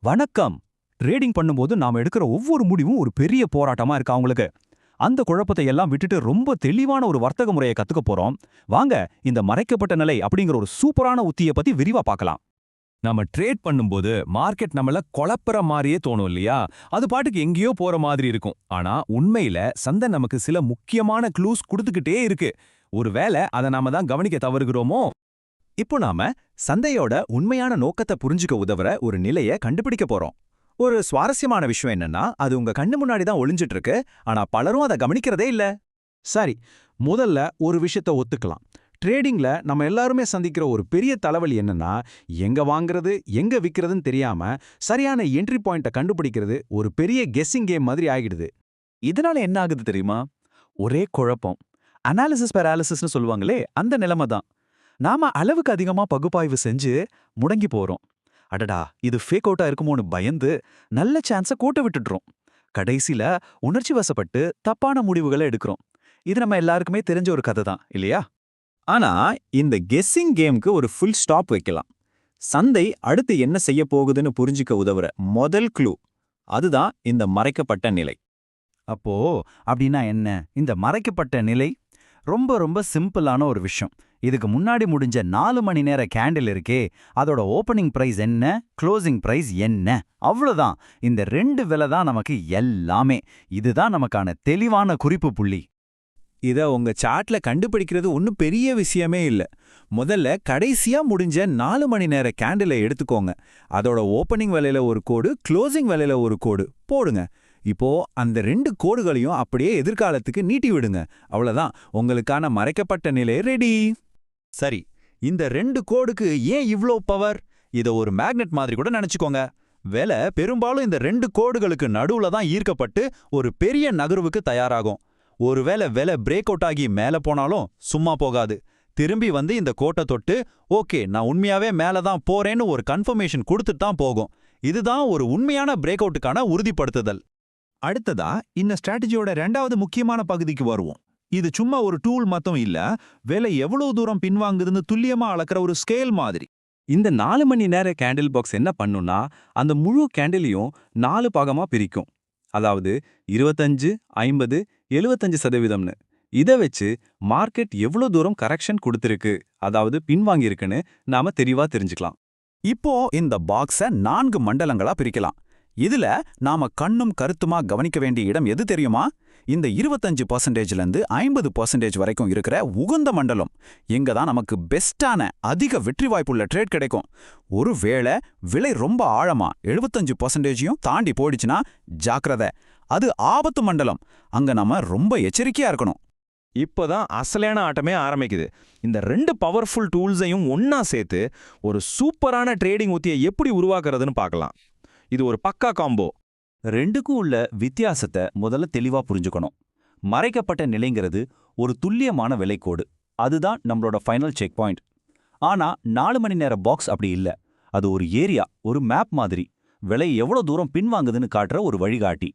வணக்கம். ட்ரேடிங் பண்ணும்போது நாம எடுக்கிற ஒவ்வொரு முடிவும் ஒரு பெரிய போராட்டமா இருக்கு அவங்களுக்கு. அந்த குழப்பத்தை எல்லாம் விட்டுட்டு ரொம்ப தெளிவான ஒரு வர்த்தக முறையை கத்துக்க போறோம். வாங்க, இந்த மறைக்கப்பட்ட நிலை அப்படிங்கிற ஒரு சூப்பரான உத்தியை பத்தி விரிவா பார்க்கலாம். நம்ம ட்ரேட் பண்ணும்போது மார்க்கெட் நம்மள குழப்புற மாதிரியே தோணும் இல்லையா? அது பாட்டுக்கு எங்கேயோ போற மாதிரி இருக்கும். ஆனா உண்மையில சந்தை நமக்கு சில முக்கியமான க்ளூஸ் கொடுத்துக்கிட்டே இருக்கு. ஒருவேளை அதை நாம தான் கவனிக்க தவறுகிறோமோ? இப்போ நாம சந்தையோட உண்மையான நோக்கத்தை புரிஞ்சுக்க உதவுற ஒரு நிலையை கண்டுபிடிக்க போறோம். ஒரு சுவாரஸ்யமான விஷயம் என்னன்னா, அது உங்க கண்ணு முன்னாடி தான் ஒளிஞ்சிட்டு இருக்கு, ஆனா பலரும் அதை கவனிக்கிறதே இல்ல. சரி, முதல்ல ஒரு விஷயத்த ஒத்துக்கலாம். ட்ரேடிங்ல நம்ம எல்லாருமே சந்திக்கிற ஒரு பெரிய தலைவலி என்னன்னா, எங்க வாங்குறது எங்க விக்கிறதுன்னு தெரியாம சரியான என்ட்ரி பாயிண்ட்டை கண்டுபிடிக்கிறது ஒரு பெரிய கெஸ்ஸிங் கேம் மாதிரி ஆகிடுது. இதனால என்ன ஆகுது தெரியுமா? ஒரே குழப்பம். அனாலிசிஸ் பேராலிசிஸ்னு சொல்லுவாங்களே, அந்த நிலைமை தான். நாம அளவுக்கு அதிகமா பகுப்பாய்வு செஞ்சு முடங்கி போறோம். அடடா, இது ஃபேக் அவுட்டா இருக்குமோன்னு பயந்து நல்ல சான்ஸை கோட்டை விட்டுடுறோம். கடைசியில உணர்ச்சி வசப்பட்டு தப்பான முடிவுகளை எடுக்கிறோம். இது நம்ம எல்லாருக்குமே தெரிஞ்ச ஒரு கதை தான் இல்லையா? ஆனா இந்த கெஸ்ஸிங் கேம்க்கு ஒரு ஃபுல் ஸ்டாப் வைக்கலாம். சந்தை அடுத்து என்ன செய்ய போகுதுன்னு புரிஞ்சுக்க உதவுற முதல் க்ளூ அதுதான் இந்த மறைக்கப்பட்ட நிலை. அப்போ அப்படின்னா என்ன இந்த மறைக்கப்பட்ட நிலை? ரொம்ப ரொம்ப சிம்பிளான ஒரு விஷயம். இதுக்கு முன்னாடி முடிஞ்ச 4 மணி நேர கேண்டில் இருக்கே, அதோட ஓப்பனிங் பிரைஸ் என்ன, க்ளோசிங் பிரைஸ் என்ன, அவ்வளவுதான். இந்த 2 விலை தான் நமக்கு எல்லாமே. இதுதான் நமக்கான தெளிவான குறிப்பு புள்ளி. இத உங்க சார்ட்ல கண்டுபிடிக்கிறது ஒன்றும் பெரிய விஷயமே இல்ல. முதல்ல கடைசியா முடிஞ்ச 4 மணி நேர கேண்டிலை எடுத்துக்கோங்க. அதோட ஓப்பனிங் விலையில ஒரு கோடு, க்ளோசிங் விலையில ஒரு கோடு போடுங்க. இப்போ அந்த 2 கோடுகளையும் அப்படியே எதிர்காலத்துக்கு நீட்டி விடுங்க. அவ்வளவுதான், உங்களுக்கான மறைக்கப்பட்ட நிலை ரெடி. சரி, இந்த 2 கோடுக்கு ஏன் இவ்ளோ பவர்? இத ஒரு மேக்னெட் மாதிரி கூட நினைச்சுக்கோங்க. விலை பெரும்பாலும் இந்த 2 கோடுகளுக்கு நடுவுல தான் ஈர்க்கப்பட்டு ஒரு பெரிய நகர்வுக்கு தயாராகும். ஒருவேளை விலை பிரேக் அவுட் ஆகி மேல போனாலும் சும்மா போகாது. திரும்பி வந்து இந்த கோட்டை தொட்டு ஓகே, நான் உண்மையாவே மேல தான் போறேன்னு ஒரு கன்ஃபர்மேஷன் கொடுத்துட்டு தான் போகும். இதுதான் ஒரு உண்மையான பிரேக் அவுட்டுக்கான உறுதிப்படுத்துதல். அடுத்ததா இந்த ஸ்ட்ராட்டஜியோட 2வது முக்கியமான பகுதிக்கு வருவோம். இது சும்மா ஒரு டூல் மட்டும் இல்ல, விலை எவ்வளவு தூரம் பின்வாங்குதுன்னு துல்லியமா அளக்கிற ஒரு ஸ்கேல் மாதிரி. இந்த 4 மணி நேர கேண்டில் பாக்ஸ் என்ன பண்ணும்னா, அந்த முழு கேண்டிலையும் 4 பாகமா பிரிக்கும். அதாவது 25, 50, 75%. இதை வச்சு மார்க்கெட் எவ்வளவு தூரம் கரெக்ஷன் கொடுத்திருக்கு, அதாவது பின்வாங்கியிருக்குன்னு நாம தெளிவா தெரிஞ்சுக்கலாம். இப்போ இந்த பாக்ஸை 4 மண்டலங்களா பிரிக்கலாம். இதுல நாம கண்ணும் கருத்துமா கவனிக்க வேண்டிய இடம் எது தெரியுமா? இந்த 25%லேருந்து 50% வரைக்கும் இருக்கிற உகந்த மண்டலம். எங்க தான் நமக்கு பெஸ்டான அதிக வெற்றி வாய்ப்புள்ள ட்ரேட் கிடைக்கும். ஒருவேளை விலை ரொம்ப ஆழமா 75%யும் தாண்டி போயிடுச்சுன்னா ஜாக்கிரதை, அது ஆபத்து மண்டலம். அங்க நாம ரொம்ப எச்சரிக்கையா இருக்கணும். இப்போதான் அசலான ஆட்டமே ஆரம்பிக்குது. இந்த 2 பவர்ஃபுல் டூல்ஸையும் ஒன்னா சேர்த்து ஒரு சூப்பரான ட்ரேடிங் உத்தியை எப்படி உருவாக்குறதுன்னு பார்க்கலாம். இது ஒரு பக்கா காம்போ. 2க்கும் உள்ள வித்தியாசத்தை முதல்ல தெளிவா புரிஞ்சுக்கணும். மறைக்கப்பட்ட நிலைங்கிறது ஒரு துல்லியமான விலைக்கோடு. அதுதான் நம்மளோட ஃபைனல் செக் பாயிண்ட். ஆனா 4 மணி நேர பாக்ஸ் அப்படி இல்ல. அது ஒரு ஏரியா, ஒரு மேப் மாதிரி. விலை எவ்வளவு தூரம் பின்வாங்குதுன்னு காட்டுற ஒரு வழிகாட்டி.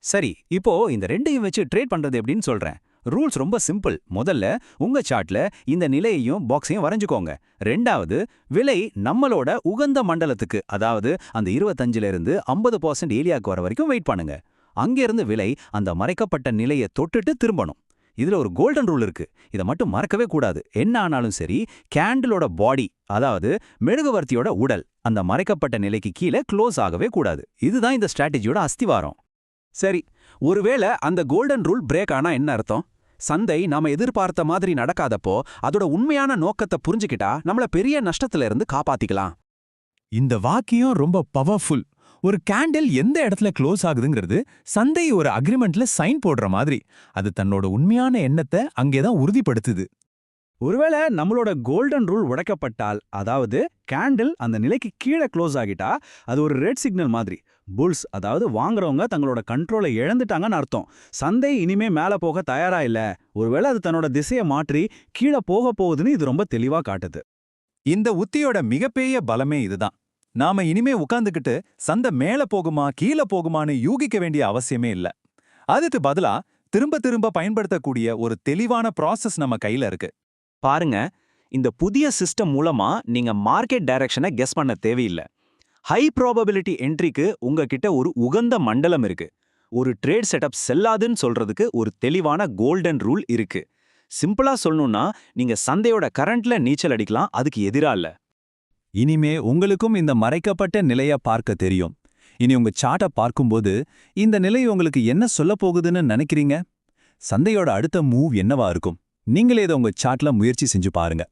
சரி, இப்போ இந்த 2யும் வச்சு ட்ரேட் பண்றது எப்படின்னு சொல்றேன். ரூல்ஸ் ரொம்ப சிம்பிள். முதல்ல உங்க சார்ட்ல இந்த நிலையையும் பாக்ஸையும் வரைஞ்சுக்கோங்க. 2வது, விலை நம்மளோட உகந்த மண்டலத்துக்கு, அதாவது அந்த 25லிருந்து 50% ஏரியாவுக்கு வர வரைக்கும் வெயிட் பண்ணுங்க. அங்கிருந்து விலை அந்த மறைக்கப்பட்ட நிலையை தொட்டுட்டு திரும்பணும். இதுல ஒரு கோல்டன் ரூல் இருக்கு. இதை மட்டும் மறக்கவே கூடாது. என்ன ஆனாலும் சரி, கேண்டிலோட பாடி, அதாவது மெழுகுவர்த்தியோட உடல், அந்த மறைக்கப்பட்ட நிலைக்கு கீழே க்ளோஸ் ஆகவே கூடாது. இதுதான் இந்த ஸ்ட்ராட்டஜியோட அஸ்திவாரம். சரி, ஒருவேளை அந்த கோல்டன் ரூல் பிரேக் ஆனா என்ன அர்த்தம்? சந்தை நாம எதிர்பார்த்த மாதிரி நடக்காதப்போ அதோட உண்மையான நோக்கத்தை புரிஞ்சுக்கிட்டா நம்மள பெரிய நஷ்டத்துல இருந்து காப்பாத்திக்கலாம். இந்த வாக்கியம் ரொம்ப பவர்ஃபுல். ஒரு கேண்டில் எந்த இடத்துல க்ளோஸ் ஆகுதுங்கிறது சந்தை ஒரு அக்ரிமெண்ட்ல சைன் போடுற மாதிரி. அது தன்னோட உண்மையான எண்ணத்தை அங்கேதான் உறுதிப்படுத்துது. ஒருவேளை நம்மளோட கோல்டன் ரூல் உடைக்கப்பட்டால், அதாவது கேண்டில் அந்த நிலைக்கு கீழே க்ளோஸ் ஆகிட்டா, அது ஒரு ரெட் சிக்னல் மாதிரி. புல்ஸ், அதாவது வாங்குறவங்க தங்களோட கண்ட்ரோலை இழந்துட்டாங்கன்னு அர்த்தம். சந்தை இனிமே மேல போக தயாரா இல்ல. ஒருவேளை அது தன்னோட திசையை மாற்றி கீழே போக போகுதுன்னு இது ரொம்ப தெளிவா காட்டுது. இந்த உத்தியோட மிகப்பெரிய பலமே இதுதான். நாம இனிமே உட்கார்ந்துகிட்டு சந்தை மேல போகுமா கீழே போகுமான்னு யூகிக்க வேண்டிய அவசியமே இல்ல. அதுக்கு பதிலா திரும்ப திரும்ப பயன்படுத்தக்கூடிய ஒரு தெளிவான ப்ராசஸ் நம்ம கையில இருக்கு. பாருங்க, இந்த புதிய சிஸ்டம் மூலமா நீங்க மார்க்கெட் டைரக்ஷனை கெஸ் பண்ண தேவையில்லை. ஹை ப்ராபபிலிட்டி என்ட்ரிக்கு உங்ககிட்ட ஒரு உகந்த மண்டலம் இருக்கு. ஒரு ட்ரேட் செட்டப் செல்லாதுன்னு சொல்றதுக்கு ஒரு தெளிவான கோல்டன் ரூல் இருக்கு. சிம்பிளா சொல்லணும்னா, நீங்க சந்தையோட கரண்ட்ல நீச்சல் அடிக்கலாம், அதுக்கு எதிரா இல்ல. இனிமே உங்களுக்கும் இந்த மறைக்கப்பட்ட நிலைய பார்க்க தெரியும். இனி உங்க சார்ட்டை பார்க்கும்போது இந்த நிலை உங்களுக்கு என்ன சொல்லப் போகுதுன்னு நினைக்கிறீங்க? சந்தையோட அடுத்த மூவ் என்னவா இருக்கும்? நீங்களே இதை உங்க சார்ட்ல முயற்சி செஞ்சு பாருங்க.